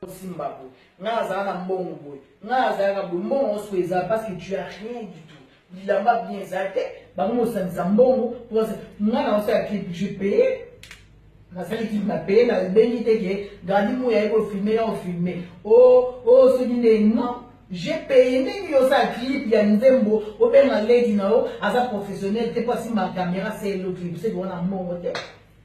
Zimbabwe, Nazana Mbongo, Nazana Mbongo, parce que tu as rien du tout. Il a pas bien zaté, Bango Sanzambongo, moi, j'ai payé. Na sali qui m'a payé, na bénité que, Gandhi Mouya, il filmer. Oh, ce qui non. J'ai payé, mais il y a un clip, il y a une zembo, au ben la lady nao, à sa professionnelle, t'es pas si ma caméra, c'est le clip, c'est qu'on a un bon hôtel.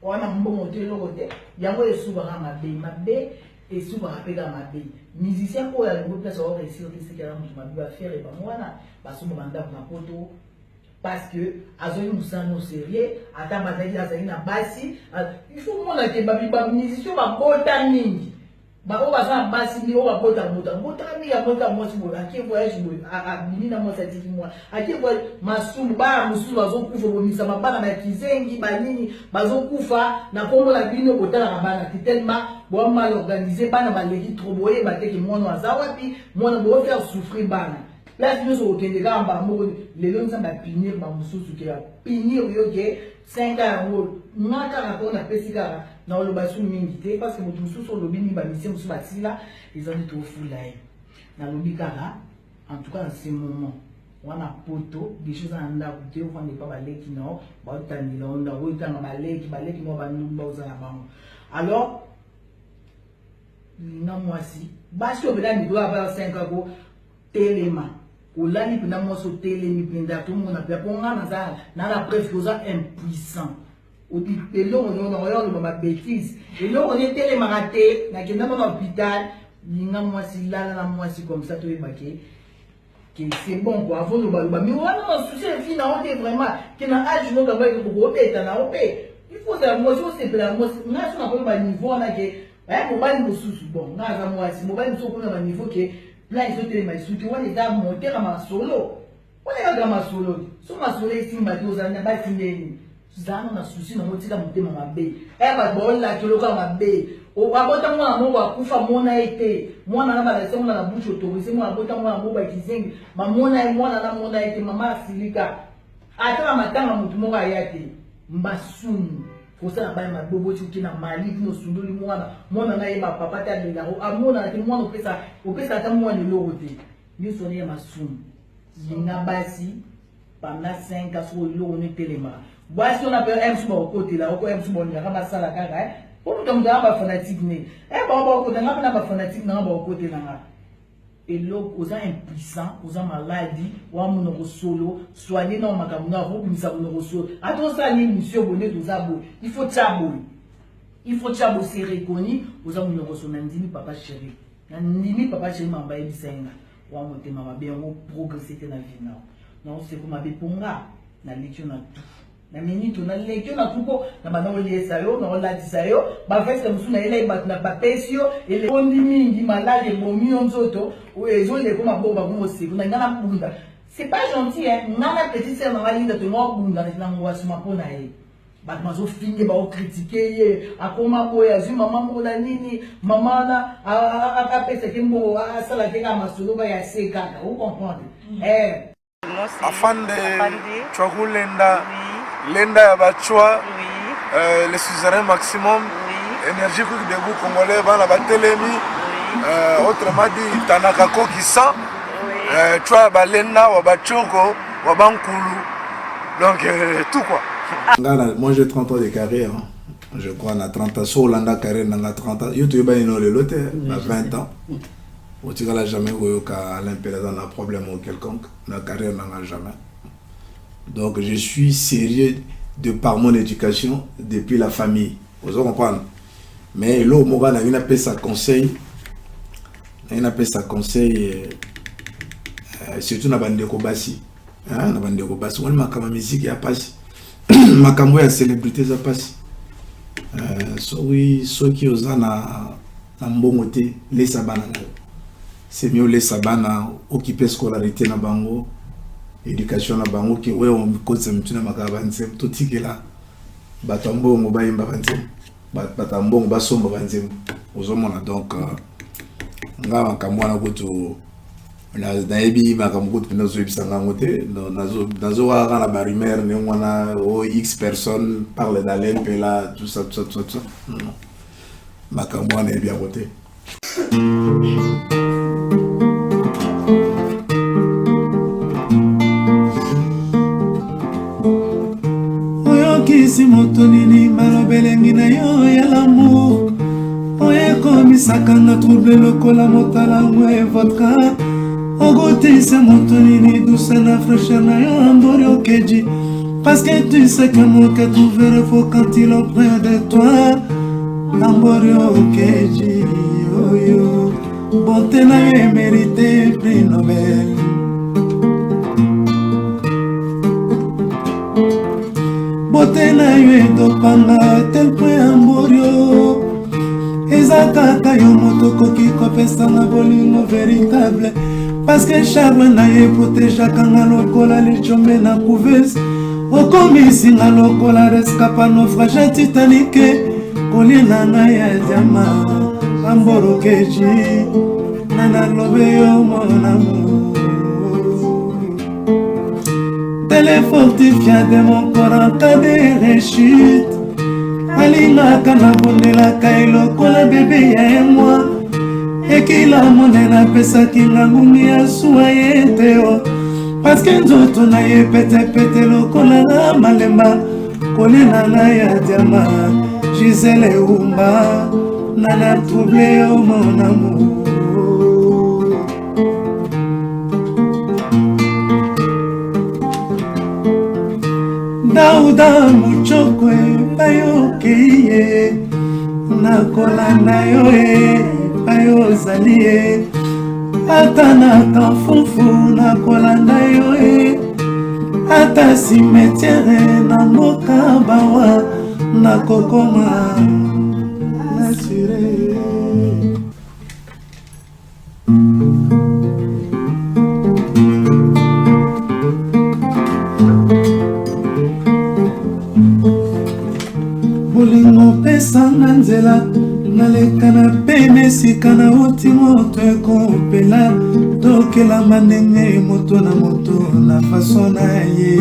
On a un bon hôtel, l'hôtel. Il y a un souvent ma baie, et souvent à peine ma baie. Musicien, pour la groupe, ça va réussir, c'est ce qu'il y a à faire, et ben moi, parce que mon mandat, ma photo, parce que, à ce moment-là, nous sérieux, à ta bataille, à na basi, il faut que les musiciens, ma bonne mingi. Bako baza basi ni oba bota mi ya bota mo si bola ki voyage boy a minina mo satiki mo aki voyage masumu ba mususu bazokufa bomisa mabana na kizengi banini bazokufa na kombo la bino botala na bana tellement bo mal organisé bana baleki trop boye bateki mwana azawapi mwana bo faire souffrir bana là nous au kende gamba mo le long ça ba pinir ba mususu ke pinir yo ke 5 ans ngaka na kona pesika na le basu mingi parce que moto mususu sur le bini ba mission mususu batila ils ont dit tout fou là na lobikara en tout cas en ce moment on a poto des choses en nda côté on n'est pas baleki non ba tani na onda wo tanga baleki mo ba numba uzana bango alors na mwasi basi obela ni doit avoir 5 ans telema olani pina moso telemi pinda tout monde a pour ngana za na la preuve que ça impuissant au dit pelo on a ma bêtise et là on était les maraté na kenda dans l'hôpital linga mwasi lala na mwasi comme ça to ebake que c'est bon quoi avant de baluba mais on a souci le fin na on est vraiment que na âge no gaba ko ko beta na ope il faut ça moi c'est pour la moi na so na ba niveau na ke mo ba ni mususu bon na za mwasi mo ba ni so ko na niveau que là ils ont tellement souci on est à monter comme solo on est comme solo so ma solo ici mba doza na ba fineni zana na souci na motika motema mabe ba bolla kiloka mabe o abota mwana mo bakufa mona ete mwana na bala se mwana na bucho autorisé mwana abota mwana mo ba kizengi mamona e mwana na mona ete mama silika ata matanga mutu mo ayate mbasumu kosa ba ma bobo chuki na mali no sunduli mwana na yeba papa ta de la amona na mwana opesa ta mwana logote ni soni ya masumu yinga basi pendant 5 ans sur lo ni telema basi on appelle M sur côté là on M sur bon kama sala kaka pour nous ba fanatique ne ba ko tanga na ba fanatique na ba côté na et l'eau aux impuissants aux maladies ou à mon solo soigner non makamuna ou bisa mon solo attends ça ni monsieur bonnet aux abo il faut tchabo c'est reconnu aux mon solo ndini papa chéri ndini papa chéri mamba ebisenga wa motema mabe ngo progresser na vie non c'est comme mabe ponga na lecture na tout na minute na lecture na tuko na bana oliesa yo na olatisa yo ba feste musuna ile ba na papesio ile ondi mingi malade bomi onzoto ou ezo le koma boba ko se kuna ngana bunda c'est pas gentil hein ngana petite sœur na linda to mo bunda na ngwasi mapona e ba mazo finge ba o critiquer ye akoma boya zi mama mona nini mama na a pesa kimbo a sala ke kama solo ba ya seka vous comprenez afande chwakulenda Lenda Yabachua, le suzerain maximum, énergie quick de goût congolais, la Batelemi, autrement dit, Tanakako qui sent, Chua Balenda, Wabachoko, Wabankulu, donc tout quoi. Moi j'ai 30 ans de carrière, je crois, on a 30 ans, sur Hollanda carrière, on a 30 ans, YouTube a le lote, on a 20 ans. Au Tigala jamais eu qu'à l'impérateur on a un problème ou quelconque, la carrière on n'a jamais. Donc je suis sérieux de par mon éducation depuis la famille. Vous comprenez? Mais là, on a appelé ça conseil. On a appelé ça conseil surtout dans la bande de Kobasi. Dans la bande de Kobasi. On a ma musique et passe. Ma caméra célébrité ça passe. Oui, ceux qui osent na mbongoté les sabana. C'est mieux les sabana occuper scolarité na bango. Éducation na bango ki we on cause mtuna makabanze to tikela batambo mo bayimba banze batambo ba somba banze ozomona donc nga makamwana kutu na ebi makamkutu pina zo ibisanga ngote nazo wa na ba rumeur ne mwana o x personnes parle d'Alain Pela tout ça makamwana ebi à côté oyokisi moto nini malobelengi na yo ya l'amour oyekomisakanga trouble lokola motalango e vodka ogotise moto nini douce na fraîcheur na yo ambori okeji parce que tu sais que mon cœur trouverait faux quand il est près de toi ambori okeji oyo bonté na yo émérité prix Nobel beauté na yo edopanga tel point amborio eza kaka yo moto koki kopesanga bolingo véritable parce que charme na ye protégeakanga lokola lichombe na couveuse okomisinga lokola rescapa naufrage titanique kolinanga ya diama amborokeji nanalobe yo mon amour téléfortifia de mon corps en cas de rechute alingaka nabondelaka elokola bebe ya emwa ekila monene apesaki ngangungi ya suwa ye te o parceke nzoto na ye petepete lokola malemba kolinanga ya diama Gisele Eumba nana trouble yo mon amour Dauda muchoko payokeye nakolanda yo payo zali ata na fufu nakolanda yo ata cimetière na mboka bawa nakokoma nasure bolingo pesanga nzela naleka na pene esika na oti moto ekopela tokelama ndenge moto na faso na ye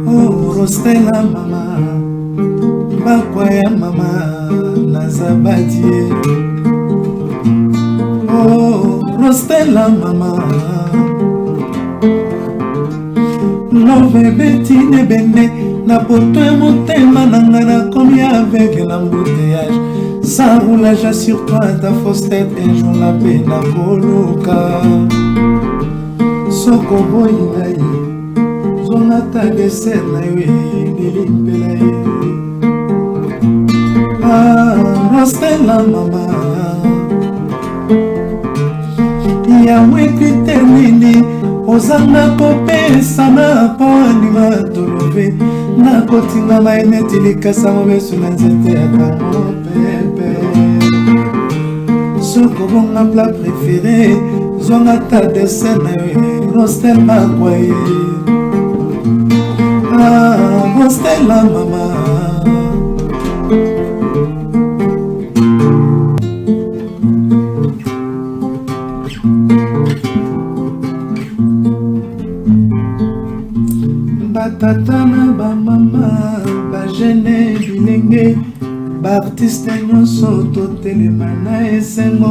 oh Rostela mama bakwa ya mama na zabadie oh Rostela mama love betine bende na poto ya motema nanga nakomi avec l'embouteillage sans roulage assure-toi ta fausse tête un jour la peine na koluka soko boyi na ye zonga ta dessert na yo elimpela ye Rostela mama yawe kritermini ozanga kopesana po andima tolobe nakotinga maeneti likasa mobesu na nzete ya kango pepe soko bonga plat préféré zonga ta dessert na yo Rostela makwaye Rostela mama batata na bamama bagene bilenge baartiste nyonso totelema na esengo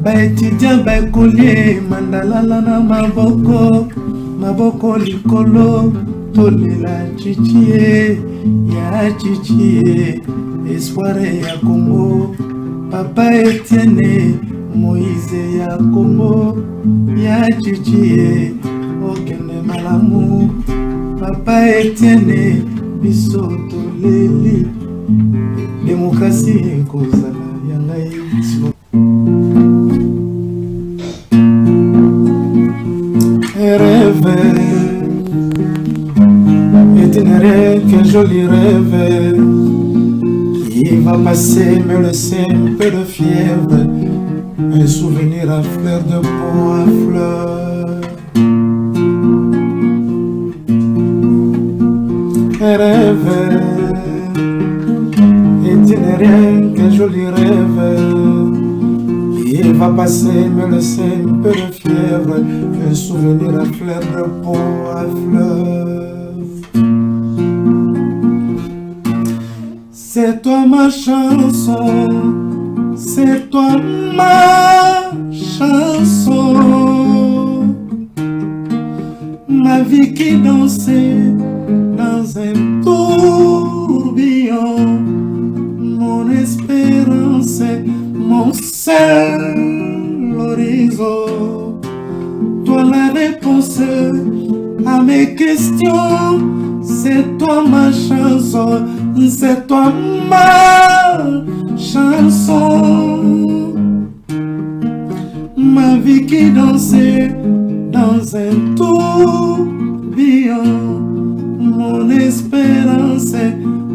baetudia baekolie mandalala na maboko likolo tolela chichie ya chichie espoire ya Congo papa Etienne Moïse ya Congo ya chichie okende malamu papa Etienne biso toleli démocratie ekozala ya ngai rêve itinéraire, quel joli rêve qui va passer me laisser un peu de fièvre, un souvenir à fleur de peau à fleur. Rêve itinéraire, quel joli rêve qui va passer me laisser un peu de fièvre, un souvenir à fleur de peau à fleur. C'est toi ma chanson, c'est toi ma chanson. Ma vie qui dansait dans un tourbillon. Mon espérance, mon seul horizon. Toi la réponse à mes questions. C'est toi ma chanson, c'est toi ma chanson. Ma vie qui dansait dans un tourbillon. Mon espérance,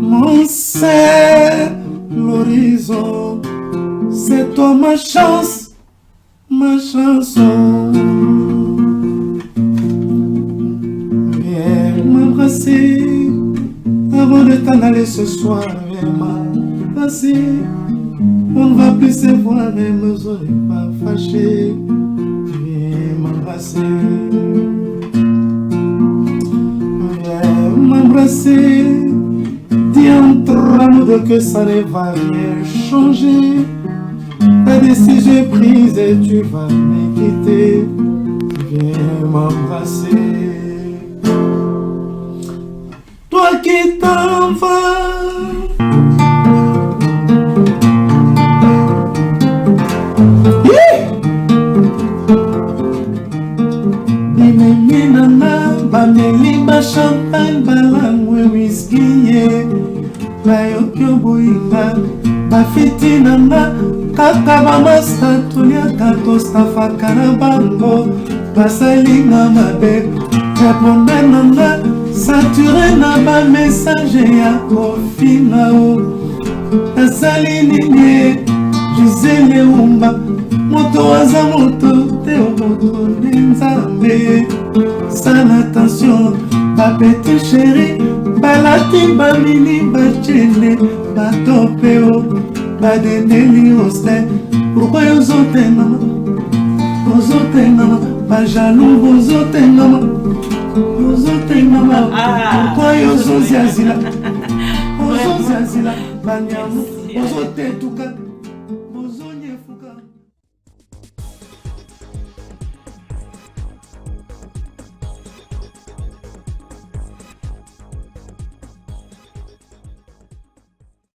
mon seul l'horizon. C'est toi ma chance, ma chanson. Viens m'embrasser avant de t'en aller ce soir. Viens m'embrasser. On ne va plus se voir, même on n'est pas fâchés. Viens m'embrasser. Viens m'embrasser. Dis entre nous deux que ça ne va rien changer. Ta décision est prise et tu vas me quitter. Viens m'embrasser. Toi qui t'en vas. Bameli ba champagne balangwe whisky ye bayokyo boyinga bafiti nanga kaka bamasta tulia katostafaka na bango basalinga mabe répondre nanga saturé na bamessage ya kofinga o asali nini Gisele umba moto aza moto te moto nzambe. Sans attention, ma petite chérie, balati bamini bachene, batopeo, badeneli oste. Pourquoi vous ôtez maman, pas jaloux vous ôtez maman, pourquoi vous ôtez azila, banyamu, vous ôtez tout cas, vous ôtez fouka.